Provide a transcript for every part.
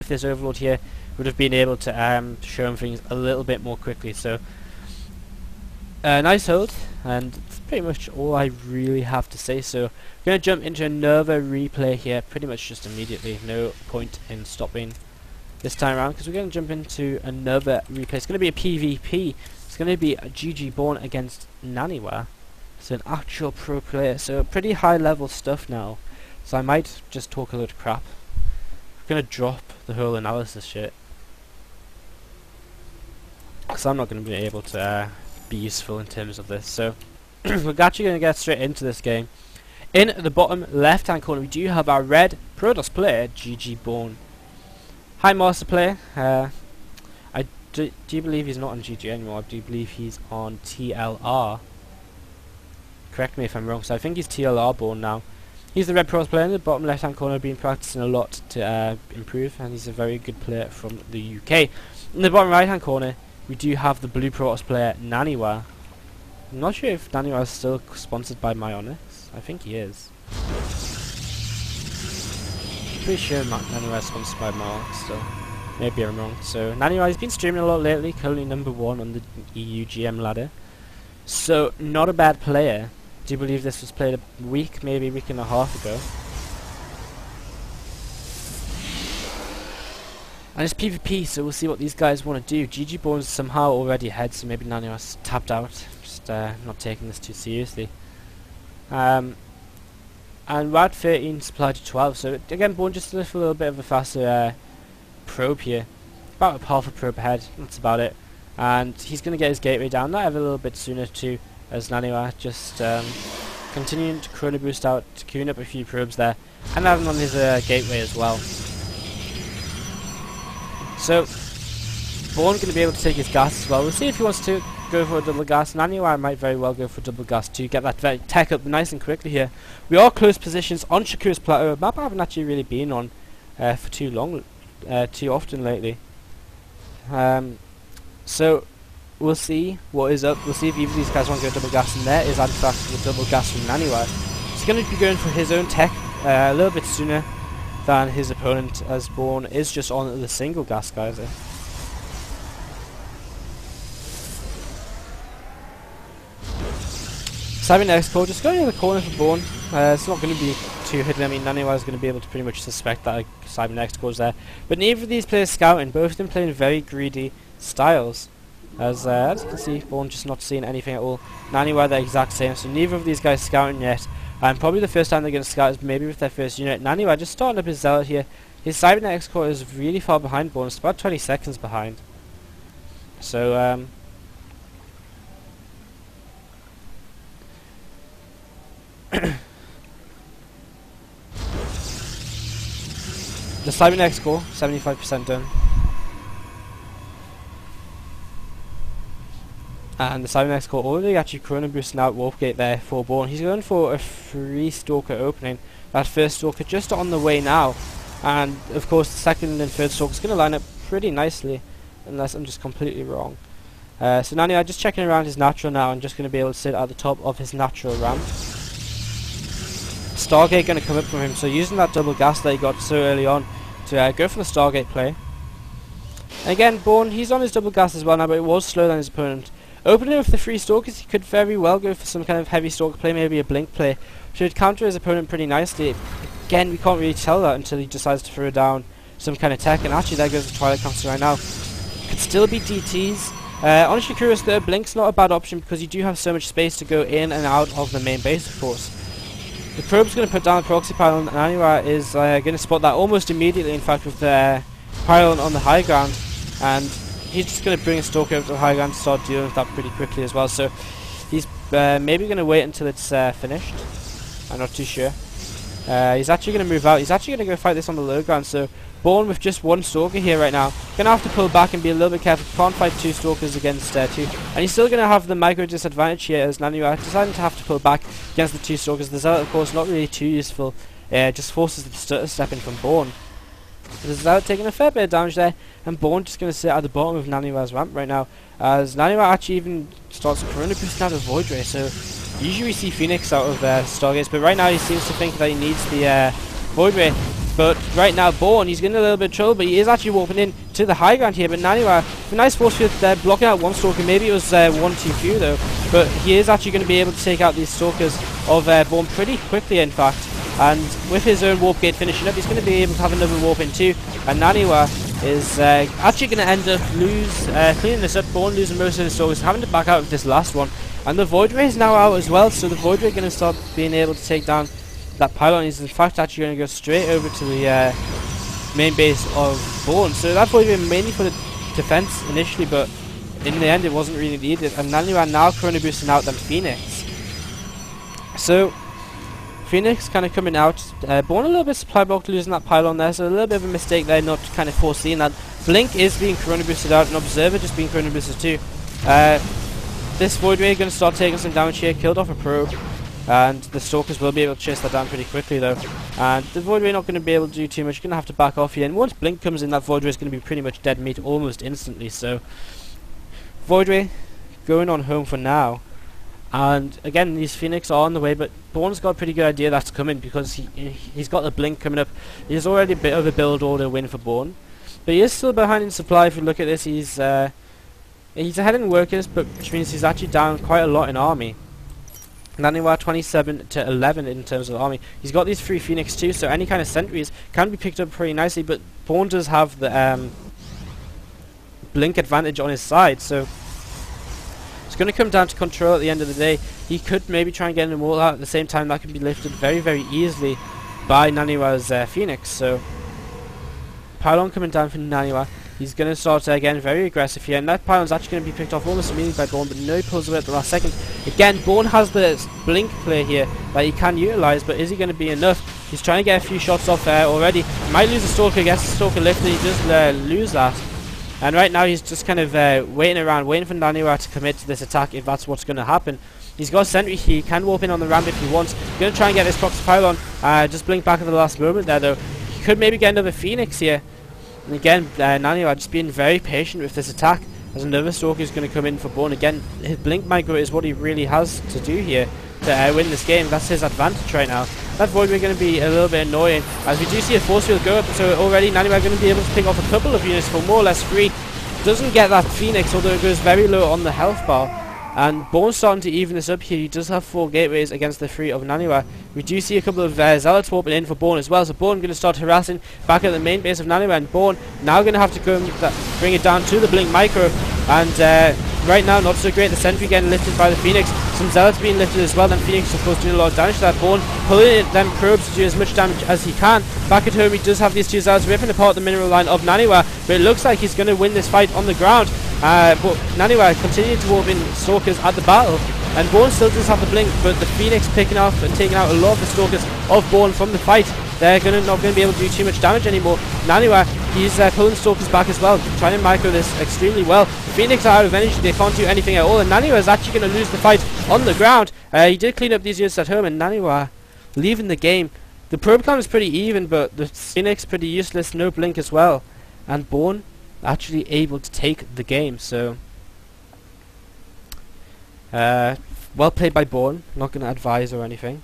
with this overload here, would have been able to show him things a little bit more quickly. So nice hold, and that's pretty much all I really have to say. So I'm going to jump into another replay here pretty much just immediately. No point in stopping this time around, because we're going to jump into another replay. It's going to be a PvP. It's going to be a GG Bourne against Naniwa. So an actual pro player. So pretty high level stuff now. So I might just talk a load of crap. I'm going to drop the whole analysis shit, because I'm not going to be able to be useful in terms of this. So we're actually going to get straight into this game. In the bottom left hand corner we do have our red Protoss player, GG Bourne. Hi Master Player. Do you believe he's not on GG anymore? I do believe he's on TLR. Correct me if I'm wrong. So I think he's TLR Bourne now. He's the red Protoss player in the bottom left hand corner, been practicing a lot to improve, and he's a very good player from the UK. In the bottom right hand corner we do have the blue Protoss player Naniwa. I'm not sure if Naniwa is still sponsored by Myonix. I think he is. Pretty sure Naniwa is sponsored by Myonix still. Maybe I'm wrong. So Naniwa has been streaming a lot lately, currently #1 on the EU GM ladder. So not a bad player. Do you believe this was played a week, maybe a week and a half ago? And it's PvP, so we'll see what these guys want to do. GG Bourne's somehow already ahead, so maybe Naniwa's tapped out. Just not taking this too seriously. And we're at 13, supply to 12, so again Bourne just a little bit of a faster probe here. About half a probe ahead, that's about it. And he's going to get his gateway down, not ever a little bit sooner too, as Naniwa just continuing to chrono boost out, to queuing up a few probes there, and having on his gateway as well. So Bourne going to be able to take his gas as well. We'll see if he wants to go for a double gas. Naniwa might very well go for a double gas to get that tech up nice and quickly here. We are close positions on Shakuras Plateau, a map I haven't actually really been on for too often lately. So we'll see what is up. We'll see if either of these guys want to go double gas, and there is in fact the double gas from Naniwa. He's going to be going for his own tech a little bit sooner than his opponent, as Bourne is just on the single gas geyser. Cybernetics core just going in the corner for Bourne. It's not going to be too hidden. I mean, Naniwa is going to be able to pretty much suspect that Cybernetics core is there. But neither of these players scouting, both of them playing very greedy styles. As you can see, Bourne just not seeing anything at all. Naniwa the exact same, so neither of these guys scouting yet. And probably the first time they're going to scout is maybe with their first unit. Naniwa just starting up his Zealot here. His Cybernetics core is really far behind Bourne. It's about 20 seconds behind. So, the Cybernetics core, 75% done. And the Cybernetics core already actually chrono boosting out Warp Gate there for Bourne. He's going for a 3-stalker opening. That first stalker just on the way now. And of course the second and third stalker is going to line up pretty nicely, unless I'm just completely wrong. So Naniwa just checking around his natural now, and just going to be able to sit at the top of his natural ramp. Stargate going to come up from him, so using that double gas that he got so early on to go for the Stargate play. And again, Bourne, he's on his double gas as well now, but it was slower than his opponent. Opening with the 3 stalkers, he could very well go for some kind of heavy stalker play, maybe a blink play, which would counter his opponent pretty nicely. Again, we can't really tell that until he decides to throw down some kind of tech, and actually there goes the Twilight Conqueror right now. Could still be DTs. On Shakuras, the blink's not a bad option because you do have so much space to go in and out of the main base, of course. The probe's going to put down the proxy pylon, and Naniwa is going to spot that almost immediately, in fact, with the pylon on the high ground, and he's just going to bring a stalker over to the high ground and start dealing with that pretty quickly as well. So he's maybe going to wait until it's finished. I'm not too sure. He's actually going to move out. He's actually going to go fight this on the low ground. So Bourne with just 1 stalker here right now. Going to have to pull back and be a little bit careful. Can't fight 2 stalkers against 2. And he's still going to have the micro disadvantage here, as Naniwa deciding to have to pull back against the 2 stalkers. The Zealot, of course, not really too useful. Just forces the stutter step in from Bourne. The Zealot taking a fair bit of damage there, and Bourne just going to sit at the bottom of Naniwa's ramp right now, as Naniwa actually even starts chrono boosting out of Void Ray. So usually we see Phoenix out of Stargates, but right now he seems to think that he needs the Void Ray. But right now, Bourne, he's getting a little bit of trouble, but he is actually warping in to the high ground here. But Naniwa, a nice force field there, blocking out one stalker. Maybe it was one too few though. But he is actually going to be able to take out these stalkers of Bourne pretty quickly, in fact. And with his own warp gate finishing up, he's going to be able to have another warp in too. And Naniwa is actually going to end up cleaning this up. Bourne losing most of his stalkers, having to back out of this last one. And the Void Ray is now out as well, so the Void Ray is going to start being able to take down that pylon. Is in fact actually going to go straight over to the main base of Bourne. So that Void Ray mainly for the defense initially, but in the end it wasn't really needed. And Naniwa now chrono boosting out them Phoenix. So Phoenix kind of coming out. Bourne a little bit supply blocked, losing that pylon there, so a little bit of a mistake there, not kind of foreseeing that. Blink is being chrono boosted out, and Observer just being chrono boosted too. This Void Ray is going to start taking some damage here, killed off a probe. And the Stalkers will be able to chase that down pretty quickly though. And the Void Ray not going to be able to do too much. You're going to have to back off here. And once Blink comes in, that Void Ray is going to be pretty much dead meat almost instantly. So Void Ray going on home for now. And again, these Phoenix are on the way, but Bourne's got a pretty good idea that's coming, because he's got the Blink coming up. He's already a bit of a build order win for Bourne. But he is still behind in supply. If you look at this, he's ahead in workers, but which means he's actually down quite a lot in army. Naniwa 27 to 11 in terms of army. He's got these 3 Phoenix too, so any kind of sentries can be picked up pretty nicely, but Bourne does have the Blink advantage on his side, so it's going to come down to control at the end of the day. He could maybe try and get them all out at the same time. That can be lifted very, very easily by Naniwa's Phoenix. So pylon coming down for Naniwa. He's going to start again very aggressive here, and that pylon's actually going to be picked off almost immediately by Bourne, but no, he pulls away at the last second. Again, Bourne has the Blink play here that he can utilise, but is he going to be enough? He's trying to get a few shots off there already. He might lose a Stalker, gets the Stalker lifted, he does lose that. And right now he's just kind of waiting around, waiting for Naniwa to commit to this attack if that's what's going to happen. He's got a sentry, he can warp in on the ramp if he wants. Going to try and get this proxy pylon, just blink back at the last moment there though. He could maybe get another Phoenix here. And again, Naniwa just being very patient with this attack, as another Stalker is going to come in for Bourne. Again, his Blink micro is what he really has to do here to win this game. That's his advantage right now. That Void Ray going to be a little bit annoying, as we do see a force field go up, so already Naniwa going to be able to pick off a couple of units for more or less free. Doesn't get that Phoenix, although it goes very low on the health bar. And Bourne's starting to even this up here. He does have 4 gateways against the 3 of Naniwa. We do see a couple of Zealots warping in for Bourne as well. So Bourne going to start harassing back at the main base of Naniwa. And Bourne now going to have to go and bring it down to the Blink micro. And right now, not so great. The sentry getting lifted by the Phoenix. Some Zealots being lifted as well. Then Phoenix, of course, doing a lot of damage to that. Bourne pulling them probes to do as much damage as he can. Back at home, he does have these 2 Zealots ripping apart the mineral line of Naniwa. But it looks like he's going to win this fight on the ground. But Naniwa continuing to warp in Stalkers at the battle, and Bourne still does have the Blink, but the Phoenix picking off and taking out a lot of the Stalkers of Bourne from the fight. They're not going to be able to do too much damage anymore. Naniwa, he's pulling Stalkers back as well, trying to micro this extremely well. The Phoenix are out of energy, they can't do anything at all, and Naniwa is actually going to lose the fight on the ground. He did clean up these units at home, and Naniwa leaving the game. The probe count is pretty even, but the Phoenix pretty useless, no Blink as well. And Bourne actually able to take the game, so well played by Bourne. Not going to advise or anything,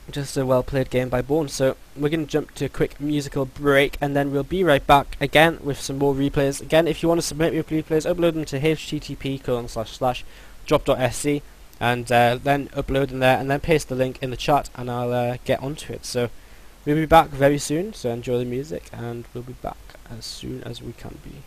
just a well played game by Bourne. So we're going to jump to a quick musical break, and then we'll be right back again with some more replays. Again, if you want to submit your replays, upload them to http://drop.sc and then upload them there, and then paste the link in the chat, and I'll get onto it. So we'll be back very soon, so enjoy the music, and we'll be back as soon as we can be.